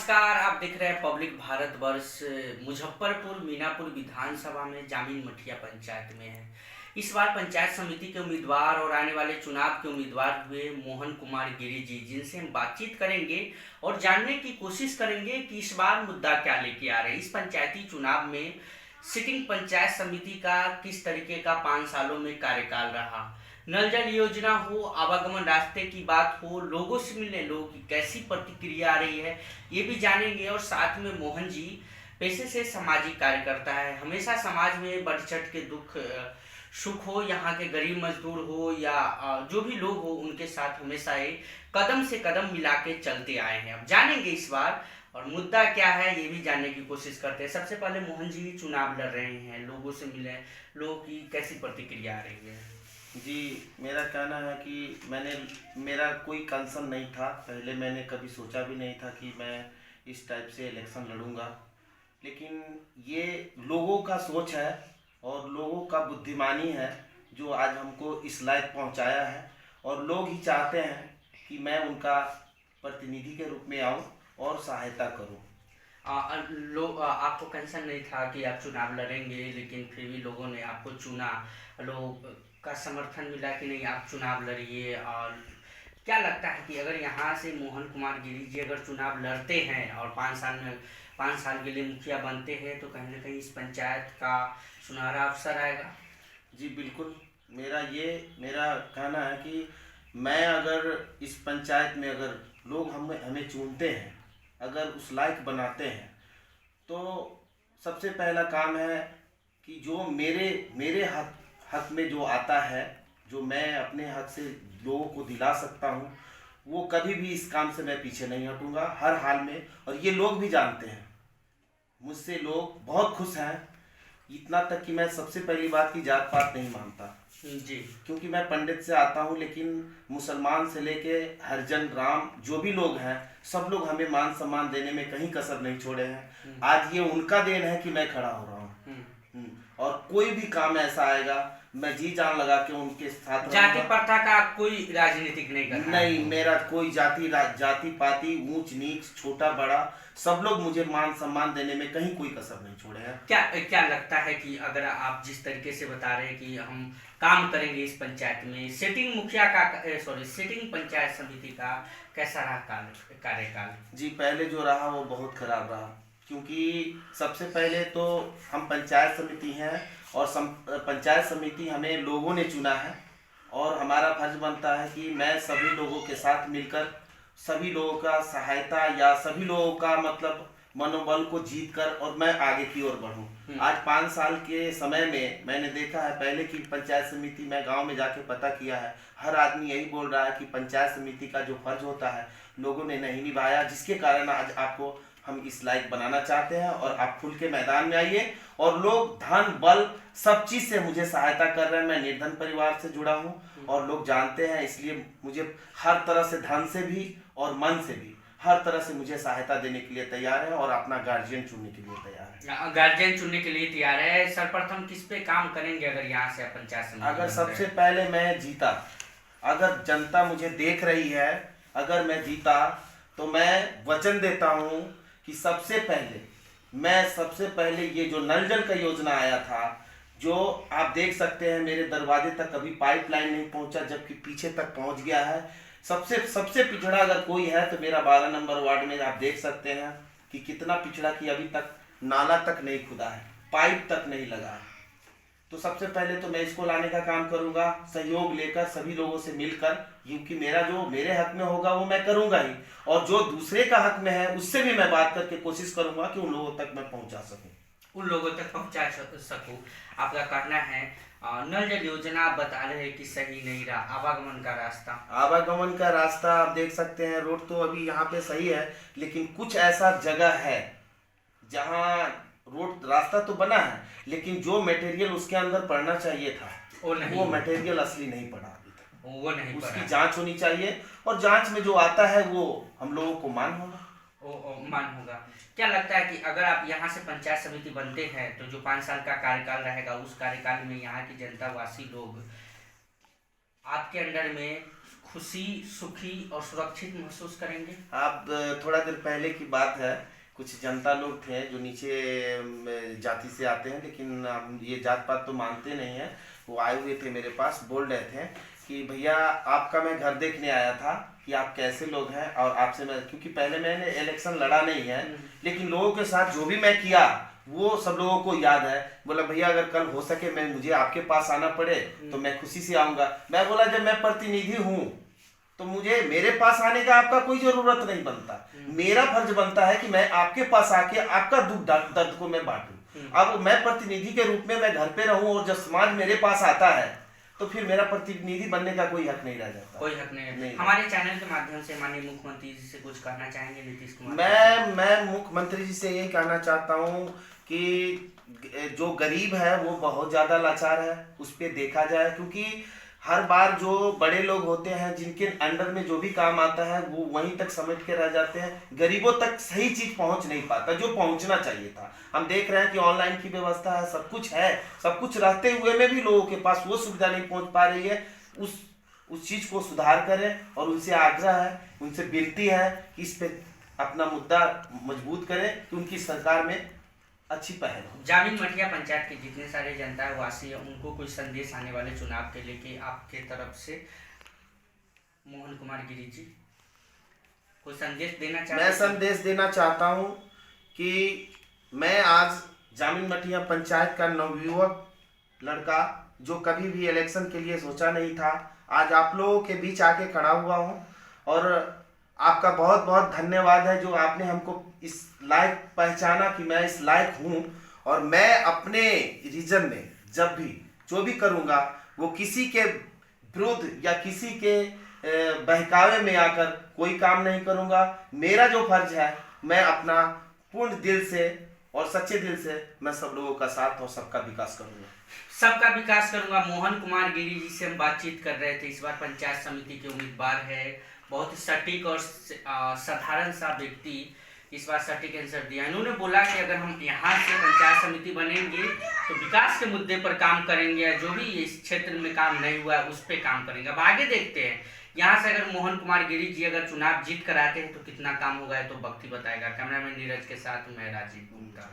नमस्कार। आप देख रहे हैं पब्लिक भारतवर्ष। मुजफ्फरपुर मीनापुर विधानसभा में जामिन मठिया पंचायत में है। इस बार पंचायत समिति के उम्मीदवार और आने वाले चुनाव के उम्मीदवार हुए मोहन कुमार गिरी जी, जिनसे हम बातचीत करेंगे और जानने की कोशिश करेंगे कि इस बार मुद्दा क्या लेके आ रहे हैं। इस पंचायती चुनाव में सिटिंग पंचायत समिति का किस तरीके का 5 सालों में कार्यकाल रहा, नल जल योजना हो, आवागमन रास्ते की बात हो, लोगों से मिलने लोगों की कैसी प्रतिक्रिया आ रही है, ये भी जानेंगे। और साथ में मोहन जी पेशे से सामाजिक कार्यकर्ता है, हमेशा समाज में बढ़ चढ़ के दुख सुख हो, यहाँ के गरीब मजदूर हो या जो भी लोग हो, उनके साथ हमेशा ये कदम से कदम मिला के चलते आए हैं। अब जानेंगे इस बार और मुद्दा क्या है ये भी जानने की कोशिश करते हैं। सबसे पहले मोहन जी चुनाव लड़ रहे हैं, लोगों से मिले, लोगों की कैसी प्रतिक्रिया आ रही है? जी, मेरा कहना है कि मेरा कोई कंसर्न नहीं था। पहले मैंने कभी सोचा भी नहीं था कि मैं इस टाइप से इलेक्शन लड़ूंगा, लेकिन ये लोगों का सोच है और लोगों का बुद्धिमानी है जो आज हमको इस लायक पहुंचाया है। और लोग ही चाहते हैं कि मैं उनका प्रतिनिधि के रूप में आऊं और सहायता करूं। आपको कंसर्न नहीं था कि आप चुनाव लड़ेंगे, लेकिन फिर भी लोगों ने आपको चुना, लोग का समर्थन मिला कि नहीं आप चुनाव लड़िए। और क्या लगता है कि अगर यहाँ से मोहन कुमार गिरी जी अगर चुनाव लड़ते हैं और 5 साल के लिए मुखिया बनते हैं तो कहीं ना कहीं इस पंचायत का सुनहरा अवसर आएगा? जी बिल्कुल, मेरा कहना है कि मैं अगर इस पंचायत में अगर लोग हमें चुनते हैं, अगर उस लायक बनाते हैं, तो सबसे पहला काम है कि जो मेरे हक में जो आता है, जो मैं अपने हक से लोगों को दिला सकता हूँ, वो कभी भी इस काम से मैं पीछे नहीं हटूंगा, हर हाल में। और ये लोग भी जानते हैं, मुझसे लोग बहुत खुश हैं। इतना तक कि मैं सबसे पहली बात की जात पात नहीं मानता जी, क्योंकि मैं पंडित से आता हूँ, लेकिन मुसलमान से लेके हरिजन राम जो भी लोग हैं, सब लोग हमें मान सम्मान देने में कहीं कसर नहीं छोड़े हैं। आज ये उनका देन है कि मैं खड़ा हो रहा हूँ। और कोई भी काम ऐसा आएगा, मैं जी जान लगा के उनके साथ जाति प्रथा का कोई राजनीतिक नहीं करना नहीं, मेरा कोई जाति पाति ऊंच नीच छोटा बड़ा सब लोग मुझे मान सम्मान देने में कहीं कोई कसर नहीं छोड़े हैं। क्या लगता है कि अगर आप जिस तरीके से बता रहे हैं कि हम काम करेंगे इस पंचायत में, सिटिंग पंचायत समिति का कैसा रहा कार्यकाल? जी, पहले जो रहा वो बहुत खराब रहा, क्योंकि सबसे पहले तो हम पंचायत समिति हैं और पंचायत समिति हमें लोगों ने चुना है और हमारा फर्ज बनता है कि मैं सभी लोगों के साथ मिलकर सभी लोगों का सहायता या सभी लोगों का मतलब मनोबल को जीत कर और मैं आगे की ओर बढ़ूं। आज 5 साल के समय में मैंने देखा है, पहले की पंचायत समिति मैं गांव में जाके पता किया है, हर आदमी यही बोल रहा है कि पंचायत समिति का जो फर्ज होता है लोगों ने नहीं निभाया, जिसके कारण आज आपको हम इस लायक बनाना चाहते हैं। और आप खुल के मैदान में आइए। और लोग धन बल सब चीज से मुझे सहायता कर रहे हैं। मैं निर्धन परिवार से जुड़ा हूं और लोग जानते हैं, इसलिए मुझे हर तरह से धन से भी और मन से भी हर तरह से मुझे सहायता देने के लिए तैयार है और अपना गार्जियन चुनने के लिए तैयार है। गार्जियन चुनने के लिए तैयार है। सर्वप्रथम किस पे काम करेंगे अगर यहाँ से पंचायत समिति? अगर सबसे पहले मैं जीता, अगर जनता मुझे देख रही है, अगर मैं जीता तो मैं वचन देता हूँ कि सबसे पहले ये जो नल जल का योजना आया था, जो आप देख सकते हैं मेरे दरवाजे तक कभी पाइपलाइन नहीं पहुंचा, जबकि पीछे तक पहुंच गया है। सबसे पिछड़ा अगर कोई है तो मेरा 12 नंबर वार्ड में आप देख सकते हैं कि कितना पिछड़ा कि अभी तक नाला तक नहीं खुदा है, पाइप तक नहीं लगा है। तो सबसे पहले तो मैं इसको लाने का काम करूंगा, सहयोग लेकर सभी लोगों से मिलकर, क्योंकि मेरा जो मेरे हक में होगा वो मैं करूंगा ही, और जो दूसरे का हक में है उससे भी मैं बात करके कोशिश करूंगा कि उन लोगों तक मैं पहुंचा सकूं। उन लोगों तक पहुंचा सकूं। आपका कहना है नल जल योजना बता रहे हैं कि सही नहीं रहा, आवागमन का रास्ता आप देख सकते हैं, रोड तो अभी यहाँ पे सही है, लेकिन कुछ ऐसा जगह है जहाँ रोड रास्ता तो बना है, लेकिन जो मटेरियल उसके अंदर पड़ना चाहिए था वो मटेरियल असली नहीं पड़ा अभी तक, वो नहीं उसकी पड़ा। जांच होनी चाहिए और जांच में जो आता है वो हम लोगों को मान होगा। क्या लगता है कि अगर आप यहाँ से पंचायत समिति बनते हैं तो जो 5 साल का कार्यकाल रहेगा, उस कार्यकाल में यहाँ की जनता वासी लोग आपके अंडर में खुशी, सुखी और सुरक्षित महसूस करेंगे? आप थोड़ा देर पहले की बात है, कुछ जनता लोग थे जो नीचे जाति से आते हैं, लेकिन हम ये जात पात तो मानते नहीं हैं। वो आए हुए थे मेरे पास, बोल रहे थे कि भैया आपका मैं घर देखने आया था कि आप कैसे लोग हैं, और आपसे मैं, क्योंकि पहले मैंने इलेक्शन लड़ा नहीं है, लेकिन लोगों के साथ जो भी मैं किया वो सब लोगों को याद है। बोला भैया अगर कल हो सके मैं मुझे आपके पास आना पड़े तो मैं खुशी से आऊँगा। मैं बोला जब मैं प्रतिनिधि हूँ तो मुझे मेरे पास आने का आपका कोई जरूरत नहीं बनता। मेरा फर्ज बनता है कि मैं आपके पास आके आपका दुख दर्द को मैं बांटूं। अब मैं प्रतिनिधि के रूप में मैं घर पे रहूं और जब समाज मेरे पास आता है तो फिर मेरा प्रतिनिधि बनने का कोई हक नहीं रह जाता। कोई हक नहीं। हमारे चैनल के माध्यम से माननीय मुख्यमंत्री जी से कुछ कहना चाहेंगे? नीतीश कुमार, मैं मुख्यमंत्री जी से यही कहना चाहता हूँ कि जो गरीब है वो बहुत ज्यादा लाचार है, उस पर देखा जाए। क्योंकि हर बार जो बड़े लोग होते हैं जिनके अंडर में जो भी काम आता है वो वहीं तक समेट के रह जाते हैं, गरीबों तक सही चीज पहुंच नहीं पाता जो पहुंचना चाहिए था। हम देख रहे हैं कि ऑनलाइन की व्यवस्था है, सब कुछ है, सब कुछ रहते हुए में भी लोगों के पास वो सुविधा नहीं पहुंच पा रही है। उस चीज को सुधार करें और उनसे आग्रह है, उनसे विनती है कि इस पे अपना मुद्दा मजबूत करें कि उनकी सरकार में अच्छी पहल हो। जामिन मठिया पंचायत के जितने सारे जनता वासी है उनको कोई संदेश आने वाले चुनाव के लेके आपके तरफ से? मोहन कुमार गिरी जी, कोई संदेश देना चाहते हैं? मैं संदेश देना चाहता हूं कि मैं आज जामिन मठिया पंचायत का नवयुवक लड़का जो कभी भी इलेक्शन के लिए सोचा नहीं था, आज आप लोगों के बीच आके खड़ा हुआ हूं। और आपका बहुत बहुत धन्यवाद है जो आपने हमको इस लायक पहचाना कि मैं इस लायक हूं। और मैं अपने रीजन में जब भी जो भी करूंगा वो किसी के विरुद्ध या किसी के बहकावे में आकर कोई काम नहीं करूंगा। मेरा जो फर्ज है मैं अपना पूर्ण दिल से और सच्चे दिल से मैं सब लोगों का साथ और सबका विकास करूंगा। सबका विकास करूंगा। मोहन कुमार गिरी जी से हम बातचीत कर रहे थे। इस बार पंचायत समिति के उम्मीदवार है, बहुत ही सटीक और साधारण सा व्यक्ति इस बार सटीक आंसर दिया। इन्होंने बोला कि अगर हम यहाँ से पंचायत समिति बनेंगे तो विकास के मुद्दे पर काम करेंगे, जो भी इस क्षेत्र में काम नहीं हुआ है उस पर काम करेंगे। अब आगे देखते हैं यहाँ से अगर मोहन कुमार गिरी जी अगर चुनाव जीत कर आते हैं तो कितना काम होगा, तो वक्त ही बताएगा। कैमरामैन नीरज के साथ मैं राजीव गुप्ता।